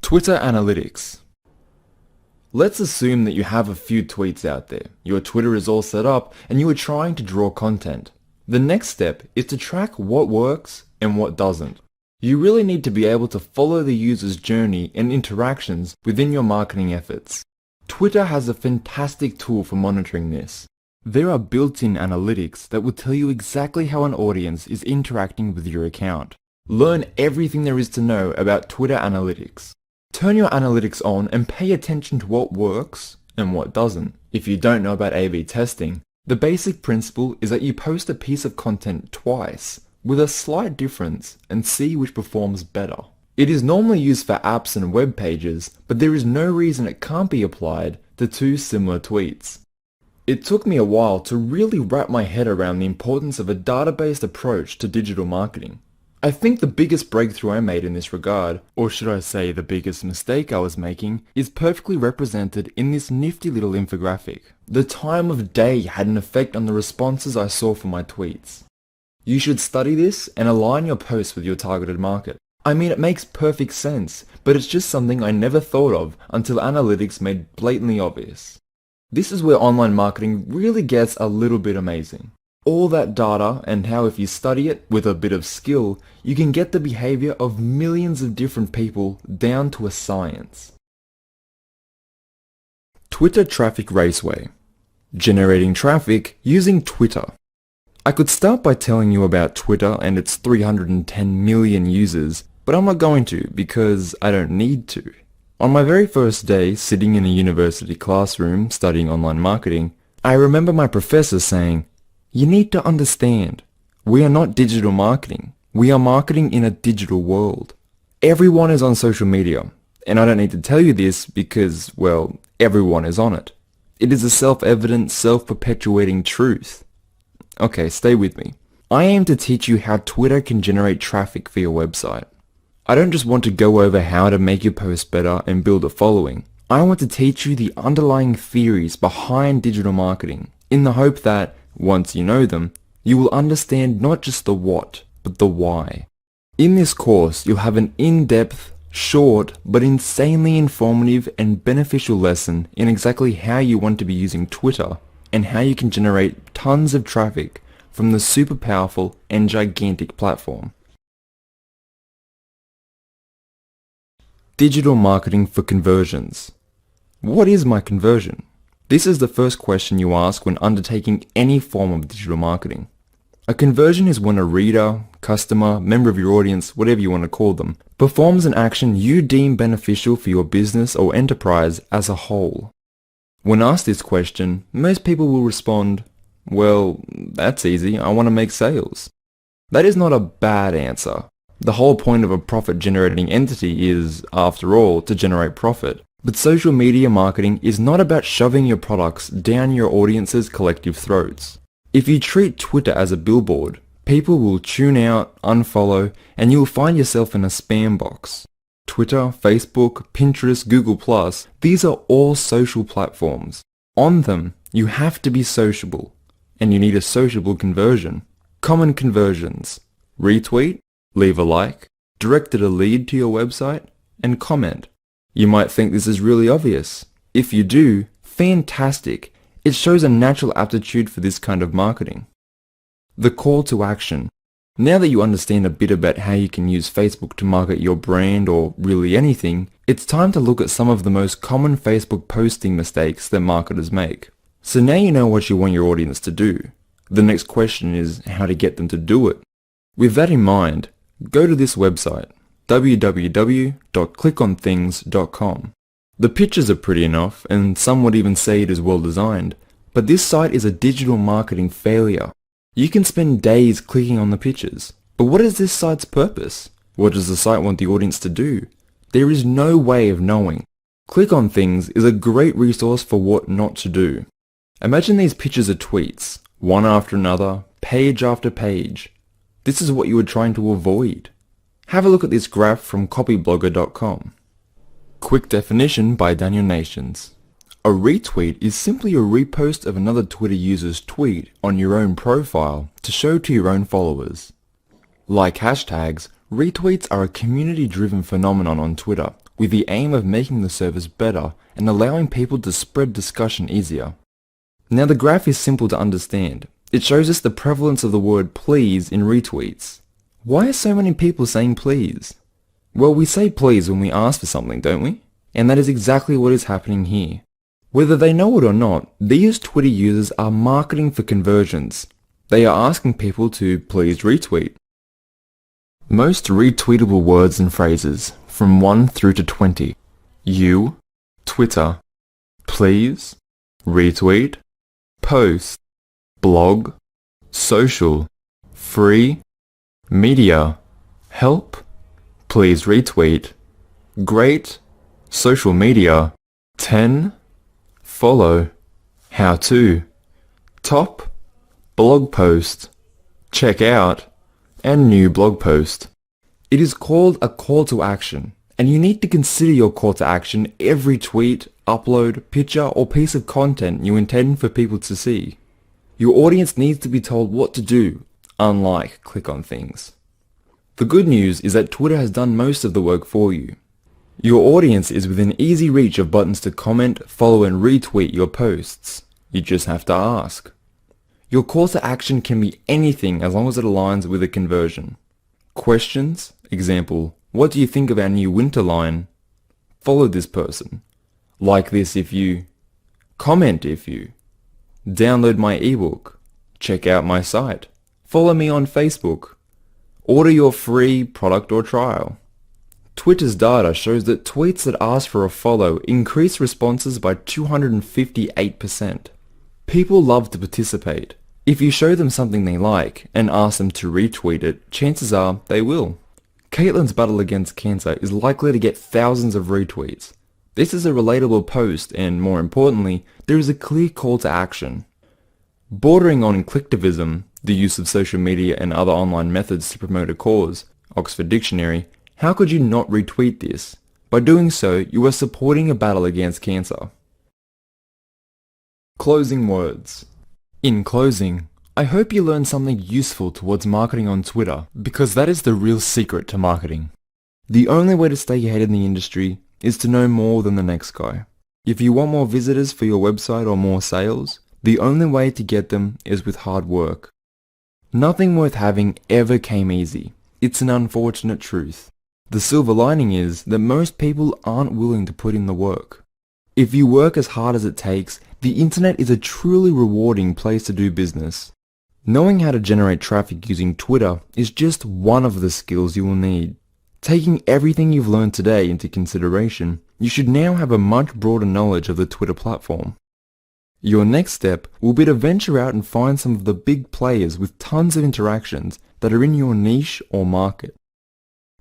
Twitter Analytics. Let's assume that you have a few tweets out there, your Twitter is all set up, and you are trying to draw content. The next step is to track what works and what doesn't. You really need to be able to follow the user's journey and interactions within your marketing efforts. Twitter has a fantastic tool for monitoring this. There are built-in analytics that will tell you exactly how an audience is interacting with your account. Learn everything there is to know about Twitter Analytics. Turn your analytics on and pay attention to what works and what doesn't. If you don't know about A/B testing, the basic principle is that you post a piece of content twice with a slight difference and see which performs better. It is normally used for apps and web pages, but there is no reason it can't be applied to two similar tweets. It took me a while to really wrap my head around the importance of a data-based approach to digital marketing. I think the biggest breakthrough I made in this regard, or should I say the biggest mistake I was making, is perfectly represented in this nifty little infographic. The time of day had an effect on the responses I saw for my tweets. You should study this and align your posts with your targeted market. I mean, it makes perfect sense, but it's just something I never thought of until analytics made blatantly obvious. This is where online marketing really gets a little bit amazing. All that data and how if you study it with a bit of skill, you can get the behavior of millions of different people down to a science. Twitter Traffic Raceway. Generating traffic using Twitter. I could start by telling you about Twitter and its 310 million users, but I'm not going to because I don't need to. On my very first day sitting in a university classroom studying online marketing, I remember my professor saying, "You need to understand, we are not digital marketing. We are marketing in a digital world. Everyone is on social media, and I don't need to tell you this because, well, everyone is on it. It is a self-evident, self-perpetuating truth." Okay, stay with me. I aim to teach you how Twitter can generate traffic for your website. I don't just want to go over how to make your post better and build a following. I want to teach you the underlying theories behind digital marketing in the hope that, once you know them, you will understand not just the what, but the why. In this course, you'll have an in-depth, short, but insanely informative and beneficial lesson in exactly how you want to be using Twitter and how you can generate tons of traffic from the super powerful and gigantic platform. Digital marketing for conversions. What is my conversion? This is the first question you ask when undertaking any form of digital marketing. A conversion is when a reader, customer, member of your audience, whatever you want to call them, performs an action you deem beneficial for your business or enterprise as a whole. When asked this question, most people will respond, "Well, that's easy, I want to make sales." That is not a bad answer. The whole point of a profit-generating entity is, after all, to generate profit. But social media marketing is not about shoving your products down your audience's collective throats. If you treat Twitter as a billboard, people will tune out, unfollow, and you will find yourself in a spam box. Twitter, Facebook, Pinterest, Google+, these are all social platforms. On them, you have to be sociable, and you need a sociable conversion. Common conversions: retweet, leave a like, directed a lead to your website, and comment. You might think this is really obvious. If you do, fantastic. It shows a natural aptitude for this kind of marketing. The call to action. Now that you understand a bit about how you can use Facebook to market your brand or really anything, it's time to look at some of the most common Facebook posting mistakes that marketers make. So now you know what you want your audience to do. The next question is how to get them to do it. With that in mind, go to this website, www.clickonthings.com. The pictures are pretty enough, and some would even say it is well designed, but this site is a digital marketing failure. You can spend days clicking on the pictures, but what is this site's purpose? What does the site want the audience to do? There is no way of knowing. Click on Things is a great resource for what not to do. Imagine these pictures are tweets, one after another, page after page. This is what you are trying to avoid. Have a look at this graph from copyblogger.com. Quick definition by Daniel Nations. A retweet is simply a repost of another Twitter user's tweet on your own profile to show to your own followers. Like hashtags, retweets are a community-driven phenomenon on Twitter, with the aim of making the service better and allowing people to spread discussion easier. Now the graph is simple to understand. It shows us the prevalence of the word please in retweets. Why are so many people saying please? Well, we say please when we ask for something, don't we? And that is exactly what is happening here. Whether they know it or not, these Twitter users are marketing for conversions. They are asking people to please retweet. Most retweetable words and phrases, from 1 through to 20. You, Twitter, please, retweet, post, blog, social, free, media, help, please retweet, great, social media, 10, follow, how to, top, blog post, check out, and new blog post. It is called a call to action, and you need to consider your call to action every tweet, upload, picture, or piece of content you intend for people to see. Your audience needs to be told what to do, unlike click on things. The good news is that Twitter has done most of the work for you. Your audience is within easy reach of buttons to comment, follow, and retweet your posts. You just have to ask. Your call to action can be anything as long as it aligns with a conversion. Questions, example, what do you think of our new winter line? Follow this person. Like this if you. Comment if you. Download my ebook. Check out my site. Follow me on Facebook. Order your free product or trial. Twitter's data shows that tweets that ask for a follow increase responses by 258%. People love to participate. If you show them something they like and ask them to retweet it, chances are they will. Caitlin's battle against cancer is likely to get thousands of retweets. This is a relatable post and, more importantly, there is a clear call to action. Bordering on clicktivism, the use of social media and other online methods to promote a cause, Oxford Dictionary, how could you not retweet this? By doing so, you are supporting a battle against cancer. Closing words. In closing, I hope you learned something useful towards marketing on Twitter, because that is the real secret to marketing. The only way to stay ahead in the industry is to know more than the next guy. If you want more visitors for your website or more sales, the only way to get them is with hard work. Nothing worth having ever came easy. It's an unfortunate truth. The silver lining is that most people aren't willing to put in the work. If you work as hard as it takes, the internet is a truly rewarding place to do business. Knowing how to generate traffic using Twitter is just one of the skills you will need. Taking everything you've learned today into consideration, you should now have a much broader knowledge of the Twitter platform. Your next step will be to venture out and find some of the big players with tons of interactions that are in your niche or market.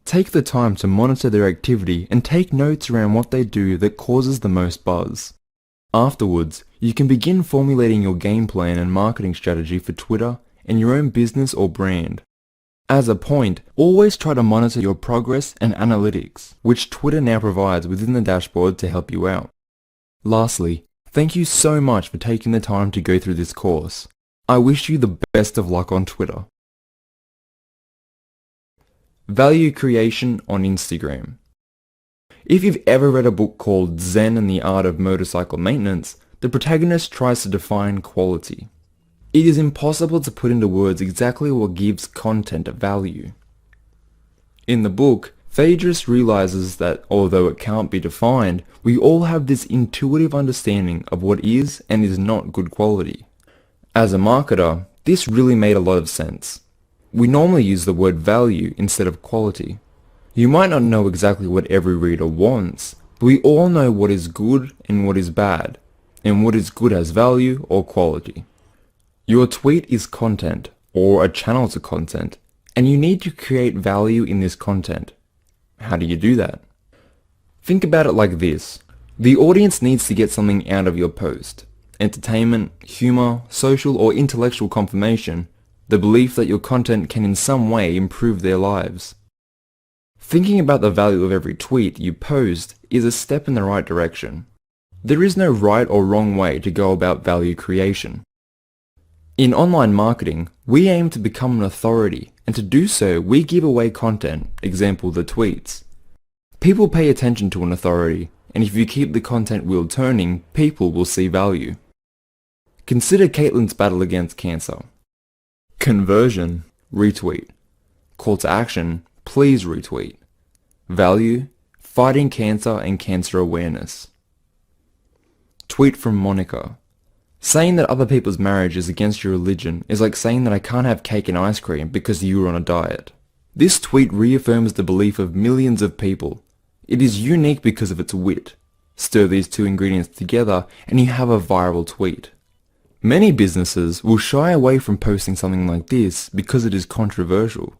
Take the time to monitor their activity and take notes around what they do that causes the most buzz. Afterwards, you can begin formulating your game plan and marketing strategy for Twitter and your own business or brand. As a point, always try to monitor your progress and analytics, which Twitter now provides within the dashboard to help you out. Lastly, thank you so much for taking the time to go through this course. I wish you the best of luck on Twitter. Value creation on Instagram. If you've ever read a book called Zen and the Art of Motorcycle Maintenance, the protagonist tries to define quality. It is impossible to put into words exactly what gives content value. In the book, Phaedrus realizes that although it can't be defined, we all have this intuitive understanding of what is and is not good quality. As a marketer, this really made a lot of sense. We normally use the word value instead of quality. You might not know exactly what every reader wants, but we all know what is good and what is bad, and what is good as value or quality. Your tweet is content, or a channel to content, and you need to create value in this content. How do you do that? Think about it like this. The audience needs to get something out of your post. Entertainment, humor, social or intellectual confirmation, the belief that your content can in some way improve their lives. Thinking about the value of every tweet you post is a step in the right direction. There is no right or wrong way to go about value creation. In online marketing, we aim to become an authority, and to do so we give away content, example the tweets. People pay attention to an authority, and if you keep the content wheel turning, people will see value. Consider Caitlin's battle against cancer. Conversion, retweet. Call to action, please retweet. Value, fighting cancer and cancer awareness. Tweet from Monica. Saying that other people's marriage is against your religion is like saying that I can't have cake and ice cream because you were on a diet. This tweet reaffirms the belief of millions of people. It is unique because of its wit. Stir these two ingredients together and you have a viral tweet. Many businesses will shy away from posting something like this because it is controversial.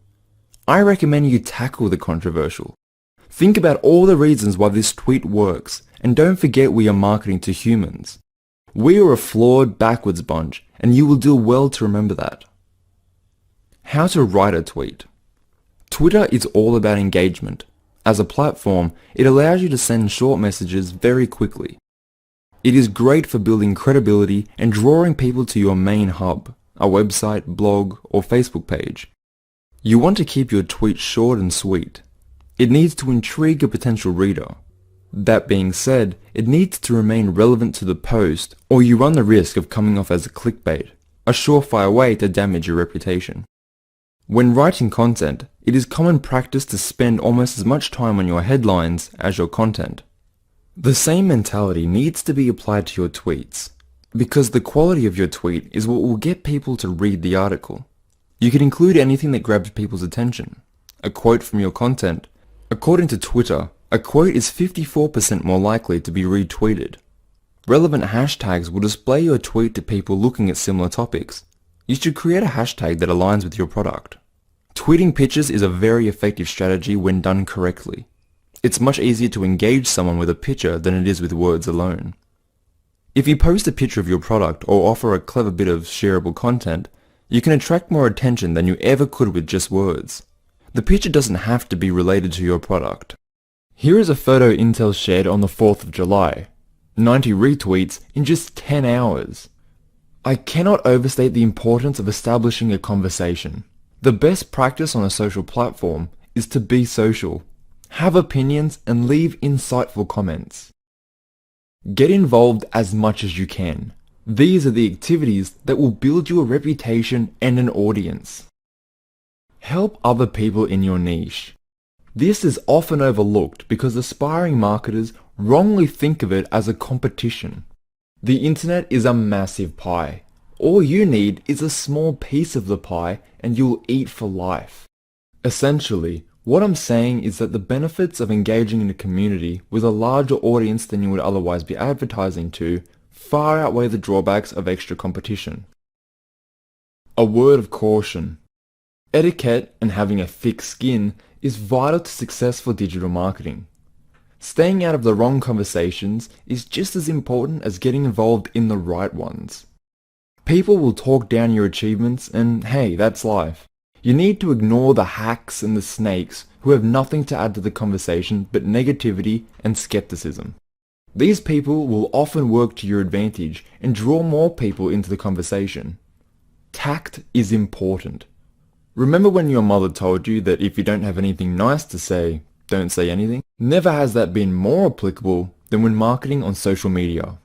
I recommend you tackle the controversial. Think about all the reasons why this tweet works, and don't forget we are marketing to humans. We are a flawed, backwards bunch, and you will do well to remember that. How to write a tweet. Twitter is all about engagement. As a platform, it allows you to send short messages very quickly. It is great for building credibility and drawing people to your main hub, a website, blog, or Facebook page. You want to keep your tweet short and sweet. It needs to intrigue a potential reader. That being said, it needs to remain relevant to the post, or you run the risk of coming off as a clickbait, a surefire way to damage your reputation. When writing content, it is common practice to spend almost as much time on your headlines as your content. The same mentality needs to be applied to your tweets, because the quality of your tweet is what will get people to read the article. You can include anything that grabs people's attention. A quote from your content. According to Twitter, a quote is 54% more likely to be retweeted. Relevant hashtags will display your tweet to people looking at similar topics. You should create a hashtag that aligns with your product. Tweeting pictures is a very effective strategy when done correctly. It's much easier to engage someone with a picture than it is with words alone. If you post a picture of your product or offer a clever bit of shareable content, you can attract more attention than you ever could with just words. The picture doesn't have to be related to your product. Here is a photo Intel shared on the 4th of July. 90 retweets in just 10 hours. I cannot overstate the importance of establishing a conversation. The best practice on a social platform is to be social. Have opinions and leave insightful comments. Get involved as much as you can. These are the activities that will build you a reputation and an audience. Help other people in your niche. This is often overlooked because aspiring marketers wrongly think of it as a competition. The internet is a massive pie. All you need is a small piece of the pie and you'll eat for life. Essentially, what I'm saying is that the benefits of engaging in a community with a larger audience than you would otherwise be advertising to far outweigh the drawbacks of extra competition. A word of caution. Etiquette and having a thick skin is vital to successful digital marketing. Staying out of the wrong conversations is just as important as getting involved in the right ones. People will talk down your achievements and hey, that's life. You need to ignore the hacks and the snakes who have nothing to add to the conversation but negativity and skepticism. These people will often work to your advantage and draw more people into the conversation. Tact is important. Remember when your mother told you that if you don't have anything nice to say, don't say anything? Never has that been more applicable than when marketing on social media.